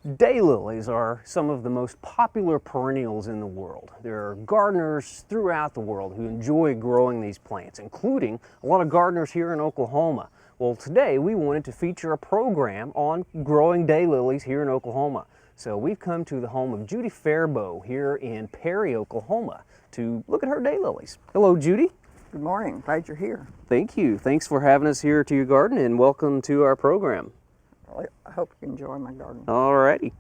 Daylilies are some of the most popular perennials in the world. There are gardeners throughout the world who enjoy growing these plants, including a lot of gardeners here in Oklahoma. Well, today we wanted to feature a program on growing daylilies here in Oklahoma. So we've come to the home of Judy Farabough here in Perry, Oklahoma to look at her daylilies. Hello, Judy. Good morning. Glad you're here. Thank you. Thanks for having us here to your garden and welcome to our program. I hope you enjoy my garden. Alrighty.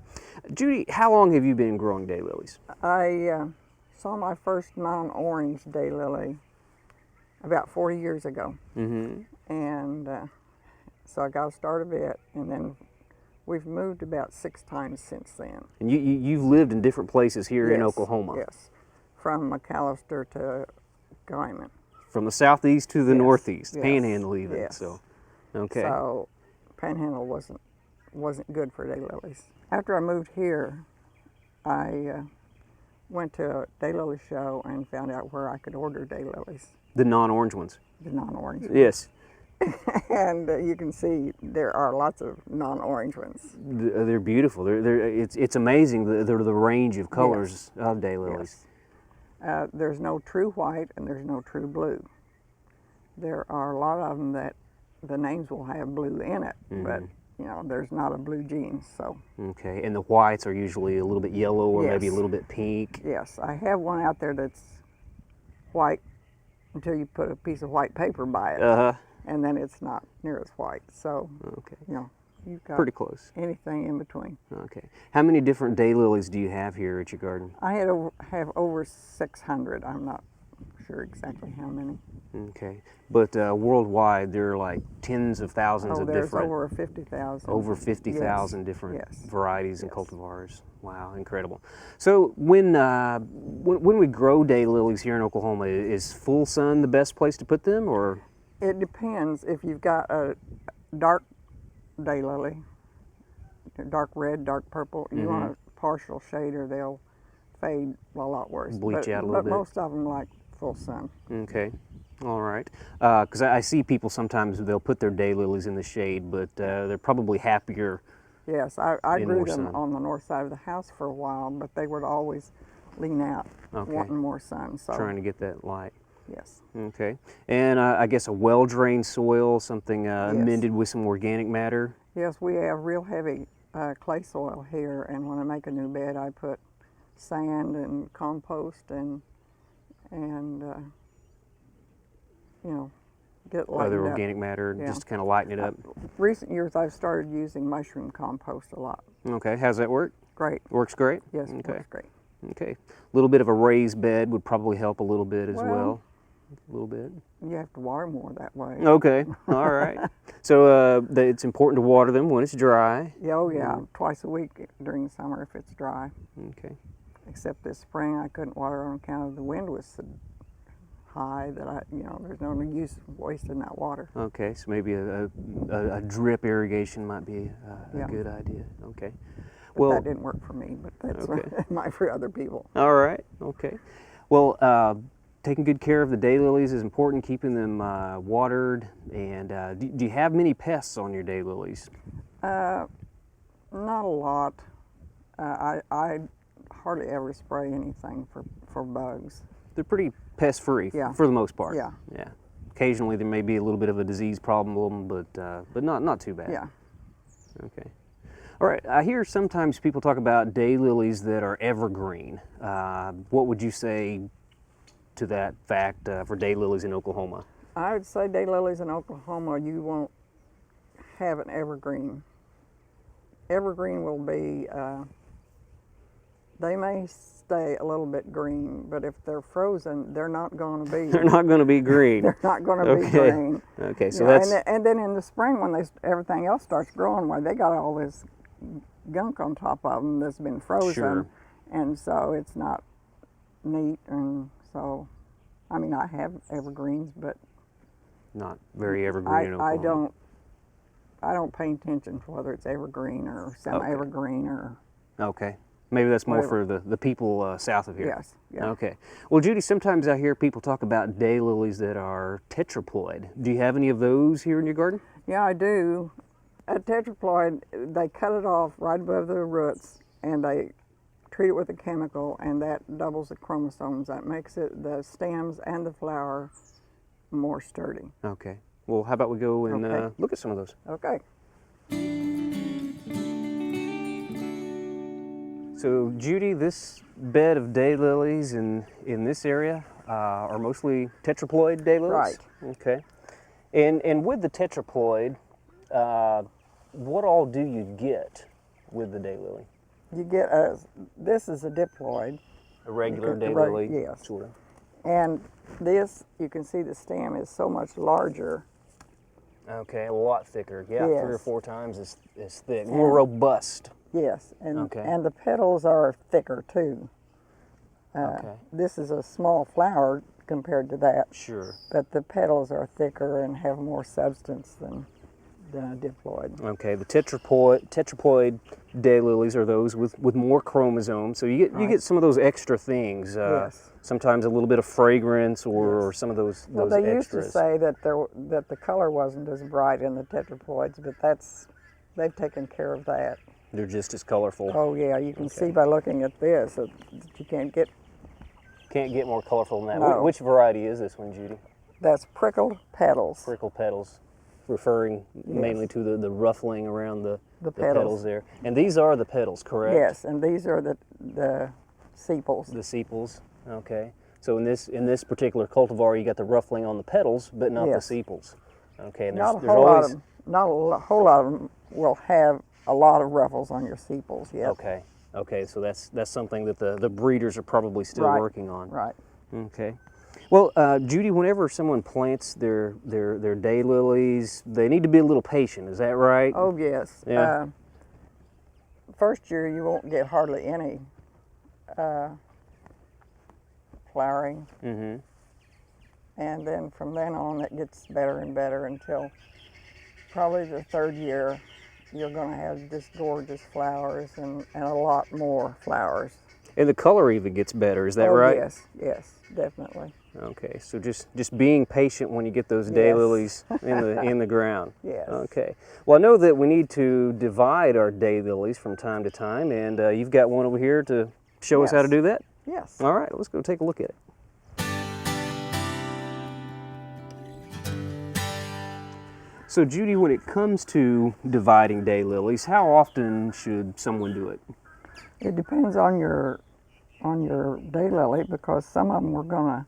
Judy, how long have you been growing daylilies? I saw my first non-orange daylily about 40 years ago. And so I got started it, and then we've moved about 6 times since then. And you've lived in different places here in Oklahoma? Yes, from McAllister to Guyman. From the southeast to the northeast, Panhandle even. Yes. So, okay. So Panhandle wasn't good for daylilies. After I moved here, I went to a daylily show and found out where I could order daylilies. The non-orange ones? The non-orange ones. Yes. And you can see there are lots of non-orange ones. They're beautiful. It's amazing the range of colors of daylilies. Yes. There's no true white and there's no true blue. There are a lot of them that the names will have blue in it, but you know, there's not a blue gene, so. Okay, and the whites are usually a little bit yellow or maybe a little bit pink. Yes, I have one out there that's white until you put a piece of white paper by it, and then it's not near as white. So, you know, you've got pretty close. Anything in between. Okay. How many different daylilies do you have here at your garden? I have over 600. I'm not sure exactly how many. Okay, but worldwide there are like tens of thousands of there's different. over 50,000. Over 50,000 different varieties and Yes. cultivars. Wow, incredible. So when we grow daylilies here in Oklahoma, is full sun the best place to put them, or? It depends. If you've got a dark daylily, dark red, dark purple, you want a partial shade or they'll fade a lot worse. Bleach out a little bit. But most of them like full sun. Okay, all right. Because I see people sometimes they'll put their daylilies in the shade, but they're probably happier. Yes, I grew them sun. on the north side of the house for a while, but they would always lean out, wanting more sun. So Trying to get that light. yes. Okay, and I guess a well-drained soil, something amended with some organic matter. Yes, we have real heavy clay soil here, and when I make a new bed, I put sand and compost and you know, get lightened Other up. organic matter, just kind of lighten it up. Recent years, I've started using mushroom compost a lot. Okay, how's that work? Great. Works great? Yes, it works great. Okay. A little bit of a raised bed would probably help a little bit as well. A little bit. You have to water more that way. Okay, all right. So it's important to water them when it's dry. Yeah, oh yeah, twice a week during the summer if it's dry. Okay. Except this spring I couldn't water on account of the wind was so high that there's no use wasting that water. Okay, so maybe a drip irrigation might be a good idea. Okay. But that didn't work for me, but that's might for other people. All right, okay. Well, taking good care of the daylilies is important, keeping them watered. And do you have many pests on your daylilies? Not a lot. I hardly ever spray anything for bugs. They're pretty pest-free for the most part. Yeah. Yeah. Occasionally there may be a little bit of a disease problem, but not too bad. Yeah. Okay. All right. I hear sometimes people talk about daylilies that are evergreen. What would you say to that fact for daylilies in Oklahoma? I would say daylilies in Oklahoma, you won't have an evergreen. Evergreen will be, they may stay a little bit green, but if they're frozen, they're not going to be. They're not going to be green. They're not going to be green. Okay, so that's. And then in the spring, when everything else starts growing, well, they got all this gunk on top of them that's been frozen, and so it's not neat. And so, I mean, I have evergreens, but not very evergreen in Oklahoma. I don't pay attention to whether it's evergreen or semi-evergreen or. Okay. Maybe that's more for the people south of here. Yes. Yeah. Okay. Well, Judy, sometimes I hear people talk about daylilies that are tetraploid. Do you have any of those here in your garden? Yeah, I do. a tetraploid, they cut it off right above the roots, and they treat it with a chemical, and that doubles the chromosomes. That makes it the stems and the flower more sturdy. Okay. Well, how about we go and Okay. look at some of those? Okay. So, Judy, this bed of daylilies in this area are mostly tetraploid daylilies? Right. Okay. And with the tetraploid, what all do you get with the daylily? You get this is a diploid, A regular You get the reg- daylily, yes. sort of. and this, you can see the stem is so much larger. Okay, a lot thicker. Yeah, 3 or Yes. 4 times as thick, more robust. Yes, and Okay. and the petals are thicker too. Okay. This is a small flower compared to that, Sure. but the petals are thicker and have more substance than a diploid. Okay, the tetraploid daylilies are those with more chromosomes. So you get some of those extra things. Yes. Sometimes a little bit of fragrance or Yes. some of those Well, they used extras. to say that that the color wasn't as bright in the tetraploids, but they've taken care of that. They're just as colorful. Oh yeah, you can see by looking at this that you can't get. Can't get more colorful than that. No. Which variety is this one, Judy? That's prickled petals. Prickle petals, referring mainly to the ruffling around the petals. there. And these are the petals, correct? Yes, and these are the sepals. The sepals. Okay. So in this particular cultivar, you got the ruffling on the petals, but not Yes. the sepals. Okay. And Not a there's whole lot always of whole lot of them will have a lot of ruffles on your sepals. Yes. okay. Okay. So that's something that the breeders are probably still Right. working on. Right. Okay. Well, Judy, whenever someone plants their daylilies, they need to be a little patient. Is that right? Oh yes. Yeah. First year you won't get hardly any flowering, Mm-hmm. and then from then on it gets better and better until probably the third year you're going to have just gorgeous flowers and a lot more flowers. And the color even gets better. Is that Oh, right? Yes, yes, definitely. Okay, so just being patient when you get those Yes. daylilies in the ground. Yes. Okay. Well, I know that we need to divide our daylilies from time to time, and you've got one over here to show us how to Yes. do that. Yes. All right, let's go take a look at it. So, Judy, when it comes to dividing daylilies, how often should someone do it? It depends on your daylily, because some of them we're going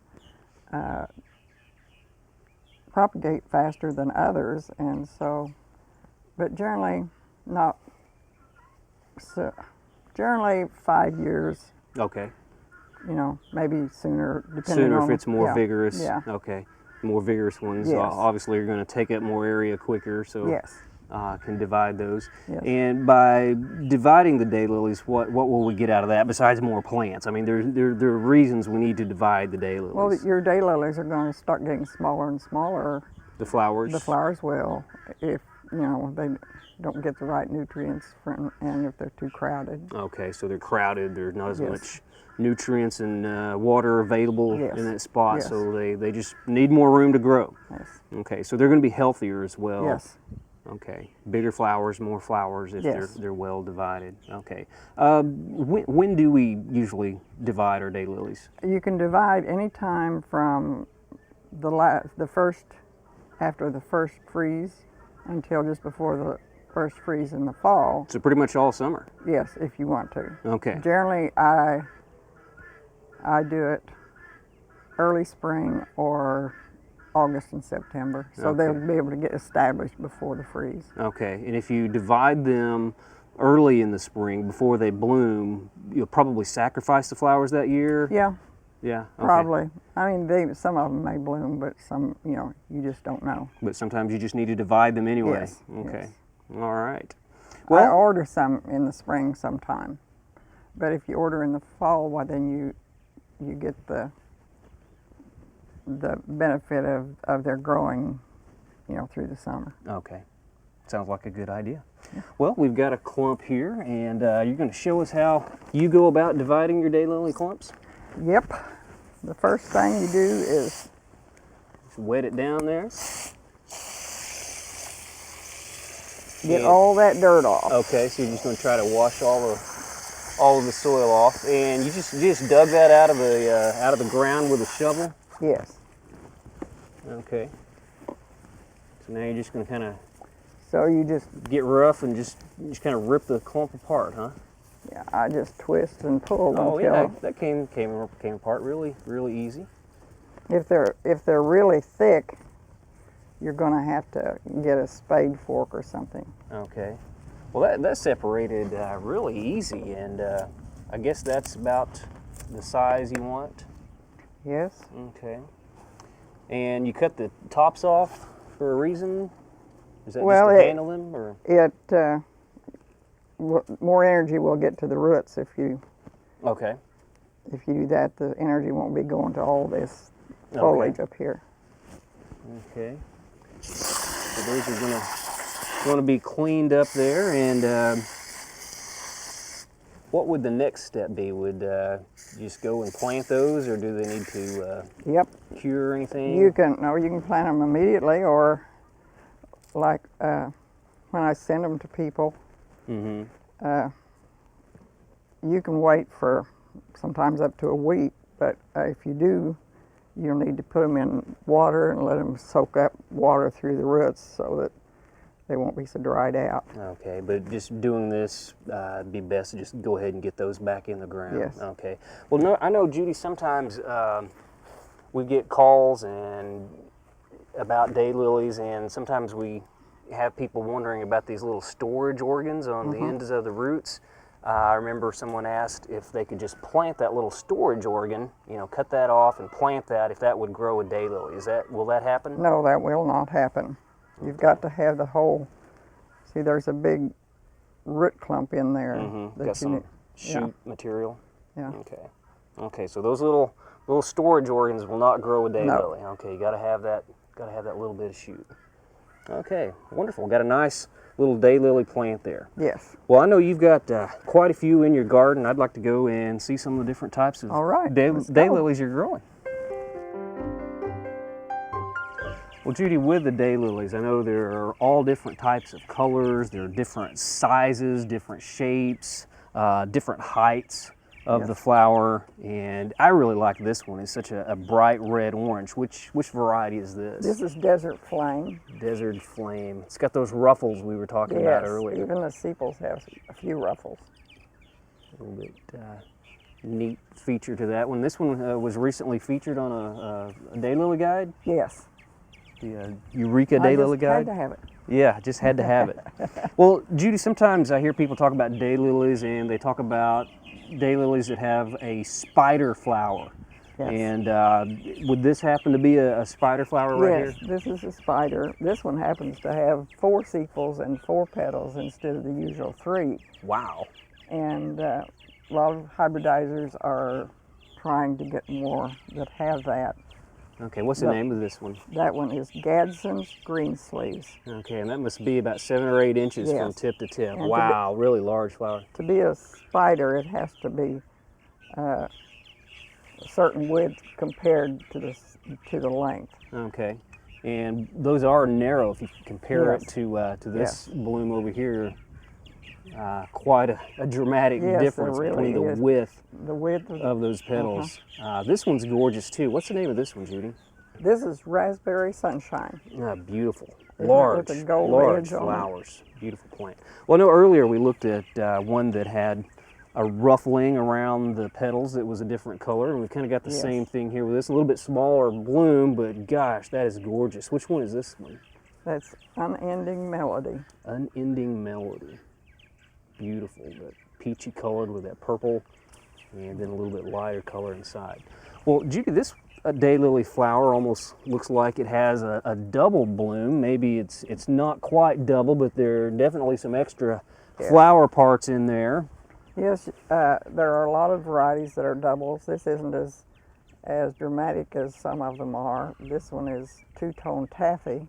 to propagate faster than others, and so, but generally not. So generally 5 years. Okay. You know, maybe sooner, depending Sooner on if it's more yeah, vigorous. Yeah. Okay. More vigorous ones. Yes. Obviously, you're going to take up more area quicker, so Yes. can divide those. Yes. And by dividing the daylilies, what will we get out of that besides more plants? I mean, there are reasons we need to divide the daylilies. Well, your daylilies are going to start getting smaller and smaller. The flowers. The flowers will, if you know they don't get the right nutrients from, and if they're too crowded. Okay, so they're crowded. There's not as Yes. much nutrients and water available Yes. in that spot, Yes. so they just need more room to grow. Yes. Okay, so they're going to be healthier as well. Yes. Okay, bigger flowers, more flowers if Yes. they're well divided. Okay, when do we usually divide our daylilies? You can divide any time from the first after the first freeze until just before the first freeze in the fall. So pretty much all summer. Yes, if you want to. Okay. Generally, I do it early spring or August and September, so Okay. they'll be able to get established before the freeze. Okay, and if you divide them early in the spring before they bloom, you'll probably sacrifice the flowers that year. Yeah, Yeah. Okay. probably. I mean, some of them may bloom, but some, you just don't know. But sometimes you just need to divide them anyway. Yes, Okay. yes. All right. I Well, order some in the spring sometime, but if you order in the fall, well, then you get the benefit of their growing, through the summer. okay. Sounds like a good idea. Well, we've got a clump here, and you're going to show us how you go about dividing your daylily clumps. Yep. The first thing you do is Just wet it down there. Get all that dirt off. Okay, so you're just going to try to wash all of the soil off, and you just dug that out of the ground with a shovel. Yes. Okay. So now you're just going to kind of So you just get rough and just kind of rip the clump apart, huh? yeah, I just twist and pull Oh until yeah, that came apart really easy. if they're really thick, you're going to have to get a spade fork or something. Okay. Well, that separated really easy, and I guess that's about the size you want. Yes. Okay. And you cut the tops off for a reason? Is that Well, just to handle them, or? More energy will get to the roots if you Okay. do that. The energy won't be going to all this foliage up here. Okay. So those are gonna be cleaned up there, and what would the next step be? Would you just go and plant those, or do they need to Yep. cure or anything? You can plant them immediately, or like when I send them to people, you can wait for sometimes up to a week. But if you do, you'll need to put them in water and let them soak up water through the roots so that they won't be so dried out. Okay, but just doing this, it'd be best to just go ahead and get those back in the ground. Yes. Okay. Well, no, I know, Judy, sometimes we get calls about daylilies, and sometimes we have people wondering about these little storage organs on the ends of the roots. I remember someone asked if they could just plant that little storage organ, cut that off and plant that, if that would grow a daylily. Will that happen? No, that will not happen. You've got to have the whole. See, there's a big root clump in there. Got some shoot material. Yeah. Okay. Okay. So those little storage organs will not grow a daylily. No. Okay. You got to have that. Got to have that little bit of shoot. Okay. Wonderful. Got a nice little daylily plant there. Yes. Well, I know you've got quite a few in your garden. I'd like to go and see some of the different types of All right, let's go. daylilies you're growing. Well, Judy, with the daylilies, I know there are all different types of colors, there are different sizes, different shapes, different heights of the flower, and I really like this one. It's such a bright red orange. Which variety is this? This is Desert Flame. Desert Flame. It's got those ruffles we were talking about earlier. Even the sepals have a few ruffles. A little bit neat feature to that one. This one was recently featured on a daylily guide. Yes. The Eureka Daylily Guide? I had to have it. Yeah, just had to have it. Well, Judy, sometimes I hear people talk about daylilies, and they talk about daylilies that have a spider flower. Yes. And would this happen to be a spider flower right Yes, here? this is a spider. This one happens to have 4 sepals and 4 petals instead of the usual 3. Wow. And a lot of hybridizers are trying to get more that have that. Okay, what's the name of this one? That one is Gadsden Greensleeve. Okay, and that must be about 7 or 8 inches from Yes. tip to tip. And Wow, really large flower. To be a spider, it has to be a certain width compared to the length. Okay, and those are narrow if you compare Yes. it to this bloom over here. Quite a dramatic Yes, difference there really between the is. width The width of those petals. This one's gorgeous too. What's the name of this one, Judy? This is Raspberry Sunshine. Beautiful, Isn't it large, with the gold large edge on it? flowers. Beautiful plant. Well, I know earlier we looked at one that had a ruffling around the petals that was a different color, and we've kind of got the Yes. same thing here with this. A little bit smaller bloom, but gosh, that is gorgeous. Which one is this one? That's Unending Melody. Unending Melody. Beautiful, but peachy colored with that purple, and then a little bit lighter color inside. Well, Judy, this daylily flower almost looks like it has a double bloom. Maybe it's not quite double, but there are definitely some extra flower parts in there. Yes, there are a lot of varieties that are doubles. This isn't as dramatic as some of them are. This one is two-tone taffy.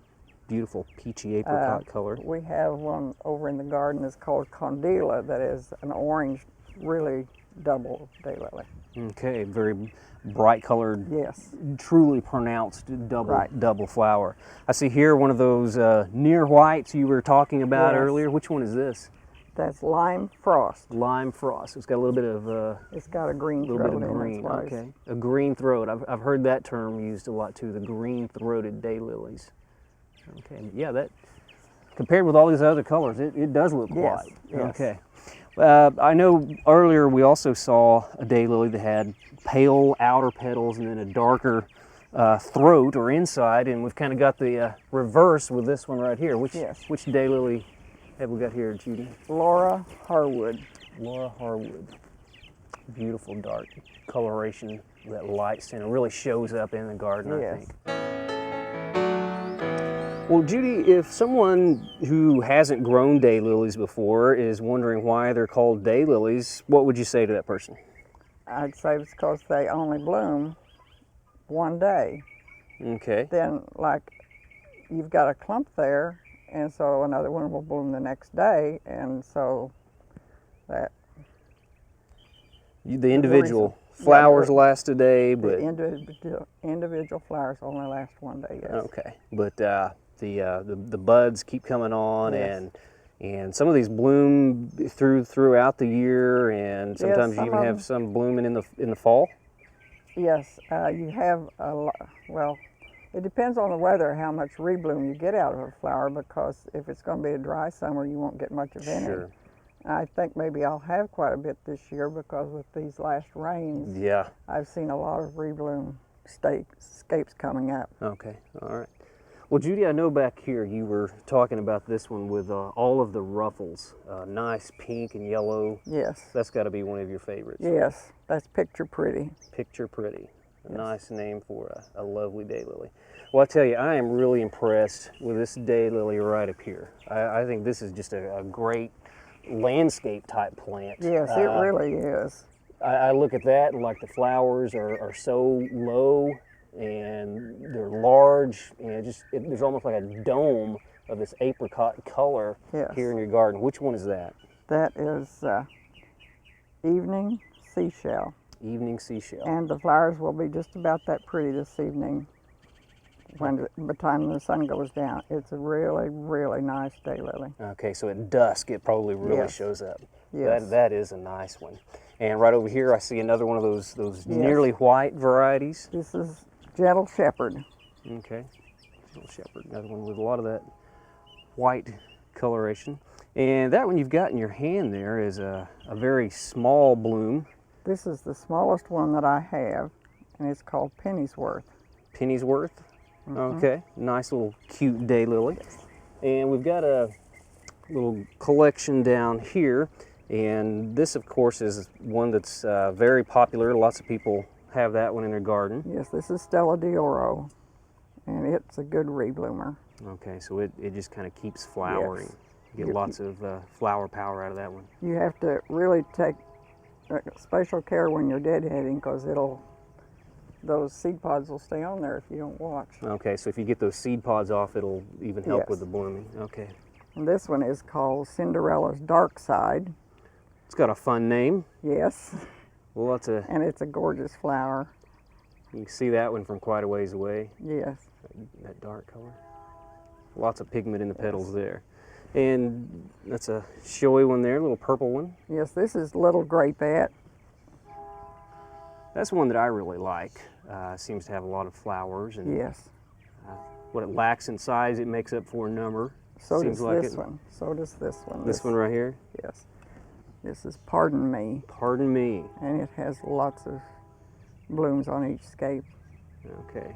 Beautiful peachy apricot color. We have one over in the garden that's called Condilla that is an orange, really double daylily. Okay, very bright colored, Yes, truly pronounced Right. double flower. I see here one of those near whites you were talking about Yes. earlier. Which one is this? that's lime frost. Lime frost. It's got a little bit of It's got a green little throat bit of in green. its wise. Okay, a green throat. I've heard that term used a lot too. The green-throated daylilies. Okay, yeah, that compared with all these other colors, it does look Yes, white. yes. Okay. I know earlier we also saw a daylily that had pale outer petals and then a darker throat or inside, and we've kind of got the reverse with this one right here. Yes. Which daylily have we got here, Judy? Laura Harwood. Laura Harwood. Beautiful dark coloration. That light center really shows up in the garden, I Yes. think. Well, Judy, if someone who hasn't grown daylilies before is wondering why they're called daylilies, what would you say to that person? I'd say it's because they only bloom one day. Okay. Then, like, you've got a clump there, and so another one will bloom the next day, and so that The individual reason. flowers Yeah, last a day, the but individual flowers only last one day. Yes. okay. But the buds keep coming on, Yes. and some of these bloom throughout the year, and sometimes you some even of have them. some blooming in the fall. Yes, you have a lot. Well, it depends on the weather how much rebloom you get out of a flower, because if it's going to be a dry summer, you won't get much of any. Sure. I think maybe I'll have quite a bit this year, because with these last rains, Yeah. I've seen a lot of rebloom scapes coming up. Okay. All right. Well, Judy, I know back here you were talking about this one with all of the ruffles, nice pink and yellow. Yes, That's got to be one of your favorites. yes, that's picture pretty. Picture pretty. A Yes. nice name for a lovely daylily. Well, I tell you, I am really impressed with this daylily right up here. I think this is just a great landscape type plant. Yes, it really is. I look at that and like the flowers are so low and they're large, and there's almost like a dome of this apricot color Yes. here in your garden. Which one is that? That is evening seashell. Evening seashell. And the flowers will be just about that pretty this evening by the time the sun goes down. It's a really, really nice daylily. Okay, so at dusk it probably really Yes. shows up. Yes. That is a nice one. And right over here I see another one of those nearly white varieties. This is Gentle Shepard. Okay, Little Shepard, another one with a lot of that white coloration. And that one you've got in your hand there is a very small bloom. This is the smallest one that I have, and it's called Pennyworth. Pennyworth. Okay, nice little cute daylily. And we've got a little collection down here, and this of course is one that's very popular. Lots of people have that one in their garden. Yes, this is Stella De Oro, and it's a good rebloomer. Okay, so it just kind of keeps flowering. Yes. You get lots of flower power out of that one. You have to really take special care when you're deadheading, because those seed pods will stay on there if you don't watch. Okay, so if you get those seed pods off, it'll even help Yes. with the blooming. Okay. And this one is called Cinderella's Dark Side. It's got a fun name. Yes, Well, and it's a gorgeous flower. you can see that one from quite a ways away. Yes, That dark color. Lots of pigment in the petals there. And that's a showy one there, a little purple one. yes, this is Little Grapette. That's one that I really like. Seems to have a lot of flowers, and Yes, what it lacks in size, it makes up for in number. so Seems does like this it. one. So does this one. This one right here. Yes, this is Pardon Me, Pardon me. and it has lots of blooms on each scape. Okay.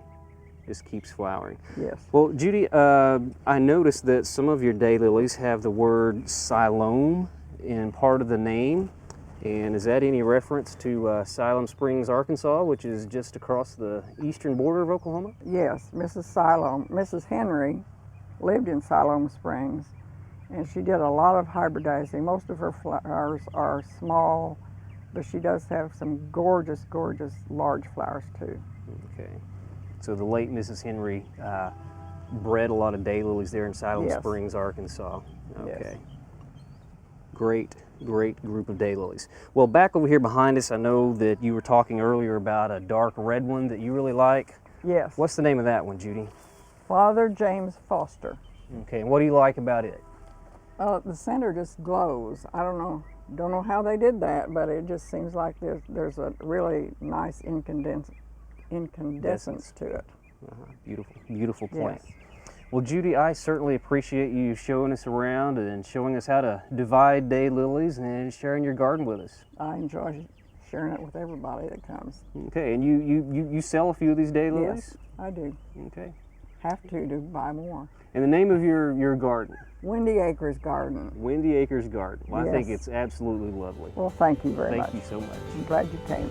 Just keeps flowering. Yes, Well, Judy, I noticed that some of your daylilies have the word Siloam in part of the name. And is that any reference to Siloam Springs, Arkansas, which is just across the eastern border of Oklahoma? yes, Mrs. Henry lived in Siloam Springs, and she did a lot of hybridizing. Most of her flowers are small, but she does have some gorgeous, gorgeous large flowers too. Okay. So the late Mrs. Henry bred a lot of daylilies there in Siloam Yes. Springs, Arkansas. Yes. Okay. Great, great group of daylilies. Well, back over here behind us, I know that you were talking earlier about a dark red one that you really like. Yes. What's the name of that one, Judy? Father James Foster. Okay, and what do you like about it? The center just glows. I don't know how they did that, but it just seems like there's a really nice incandescence to it. Beautiful, beautiful plant. Yes. Well, Judy, I certainly appreciate you showing us around and showing us how to divide daylilies and sharing your garden with us. I enjoy sharing it with everybody that comes. Okay, and you sell a few of these daylilies? Yes, I do. Okay. Have to buy more. And the name of your garden? Windy Acres Garden. Windy Acres Garden. Well, I think Yes. it's absolutely lovely. Well, thank you very much. Thank you so much. I'm glad you came.